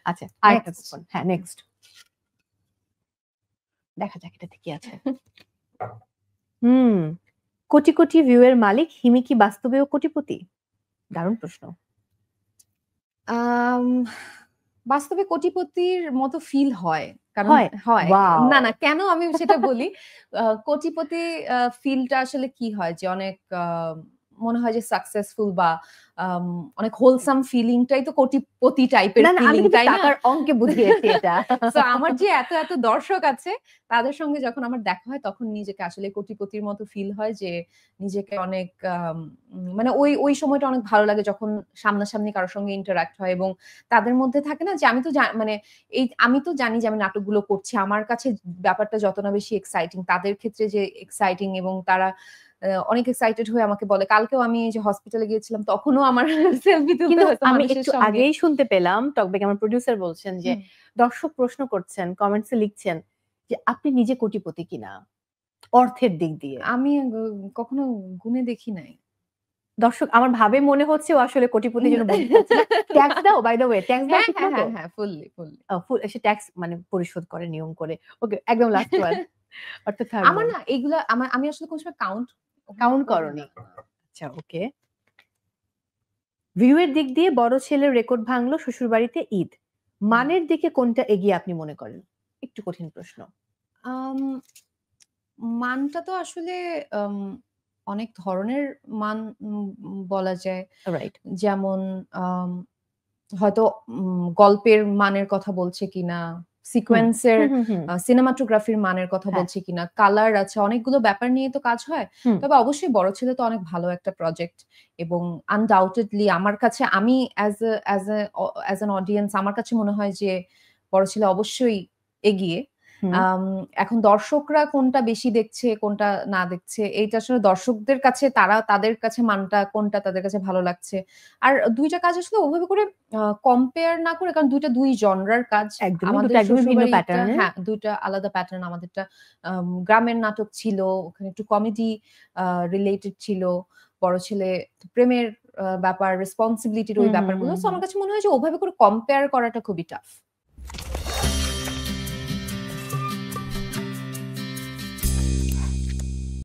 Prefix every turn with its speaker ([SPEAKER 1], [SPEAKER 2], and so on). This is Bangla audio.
[SPEAKER 1] আচ্ছা আরেকটা
[SPEAKER 2] Next.
[SPEAKER 1] কোন হ্যাঁ নেক্সট দেখা যাক এটাতে কি আছে কোটি কোটি ভিউয়ের মালিক হিমি কি বাস্তবেও কোটিপতি দারুণ প্রশ্ন
[SPEAKER 2] বাস্তবে কোটিপতির মতো ফিল হয় কারণ
[SPEAKER 1] হয়
[SPEAKER 2] হয়
[SPEAKER 1] ওয়াও
[SPEAKER 2] না না কেন আমি সেটা বলি কোটিপতি ফিলটা আসলে কি হয় যে অনেক মনে হয় যে সাকসেসফুল বা অনেক হোলসাম ফিলিংটাই তো কোটিপতি টাইপের
[SPEAKER 1] না না আমি
[SPEAKER 2] ফিলিং
[SPEAKER 1] কিন্তু
[SPEAKER 2] তাই না
[SPEAKER 1] টাকার অঙ্কে বুঝিয়েছি এটা
[SPEAKER 2] সো আমার যে এত এত দর্শক আছে তাদের সঙ্গে যখন আমার দেখা হয় তখন নিজেকে আসলে কোটিপতির মতো ফিল হয় যে নিজেকে অনেক মানে ওই ওই সময়টা অনেক ভালো লাগে যখন সামনাসামনি কারোর সঙ্গে ইন্টারাক্ট হয় এবং তাদের মধ্যে থাকে না যে আমি তো মানে আমি তো জানি যে আমি নাটকগুলো করছি আমার কাছে ব্যাপারটা যত না বেশি এক্সাইটিং তাদের ক্ষেত্রে যে এক্সাইটিং এবং তারা অনেক এক্সাইটেড হয়ে আমাকে বলে কালকেও আমি যে হসপিটালে গিয়েছিলাম তখনও আমার সেলফি তুলতে
[SPEAKER 1] কিন্তু
[SPEAKER 2] হতো
[SPEAKER 1] আমি
[SPEAKER 2] মানুষের
[SPEAKER 1] একটু
[SPEAKER 2] সঙ্গে
[SPEAKER 1] আগেই শুনতে পেলাম টকব্যাক আমার প্রোডিউসার বলছেন যে দর্শক প্রশ্ন করছেন কমেন্টসে লিখছেন যে আপনি নিজে কোটিপতি কিনা অর্থের দিক দিয়ে
[SPEAKER 2] আমি কখনো গুনে দেখি নাই
[SPEAKER 1] দর্শক আমার ভাবে মনে হচ্ছে ও আসলে কোটিপতির জন্য বলতে চাচ্ছে না ট্যাক্স দাও বাই দ্য ওয়ে ট্যাক্স দাও
[SPEAKER 2] হ্যাঁ
[SPEAKER 1] ঠিক
[SPEAKER 2] হ্যাঁ
[SPEAKER 1] মতো
[SPEAKER 2] হ্যাঁ ফুললি ফুললি
[SPEAKER 1] ফুল এসে ট্যাক্স মানে পরিশোধ করে নিয়ম করে ওকে একদম লাস্ট ওয়ান অর্থাৎ থার্ড
[SPEAKER 2] আমার
[SPEAKER 1] ওয়ান
[SPEAKER 2] না এগুলা আমি আসলে কোন সময় কাউন্ট
[SPEAKER 1] কাউন্ট করনি আচ্ছা ওকে ভিউয়ের দিক দিয়ে বড় ছেলের রেকর্ড ভাঙলো শ্বশুরবাড়িতে ঈদ মানের দিকে কোনটা এগিয়ে আপনি মনে করেন একটু কঠিন প্রশ্ন
[SPEAKER 2] মানটা তো আসলে অনেক ধরনের মান বলা যায়
[SPEAKER 1] রাইট
[SPEAKER 2] যেমন হয়তো গল্পের মানের কথা বলছে কিনা সিকোয়েন্সের সিনেমাটোগ্রাফির মানের কথা বলছে কিনা কালার আছে অনেকগুলো ব্যাপার নিয়ে তো কাজ হয় তবে অবশ্যই বড় ছেলে তো অনেক ভালো একটা প্রজেক্ট এবং আনডাউটেডলি আমার কাছে আমি অ্যাজ অ্যান অডিয়েন্স আমার কাছে মনে হয় যে বড় ছেলে অবশ্যই এগিয়ে এখন দর্শকরা কোনটা বেশি দেখছে কোনটা না দেখছে এইটা আসলে দর্শকদের কাছে তাদের কাছে মানটা কোনটা তাদের কাছে ভালো লাগছে আর দুইটা কাজ আসলে ওভাবে করে কম্পেয়ার না করে কারণ দুই জনরার কাজ আমাদের শ্বশুরবাড়িটা হ্যাঁ দুইটা আলাদা প্যাটার্ন আমাদেরটা গ্রামের নাটক ছিল ওখানে একটু কমেডি রিলেটেড ছিল বড় ছেলে প্রেমের ব্যাপার রেসপন্সিবিলিটির ওই ব্যাপারগুলো আমার কাছে মনে হয় যে ওভাবে করে কম্পেয়ার করাটা খুবই টাফ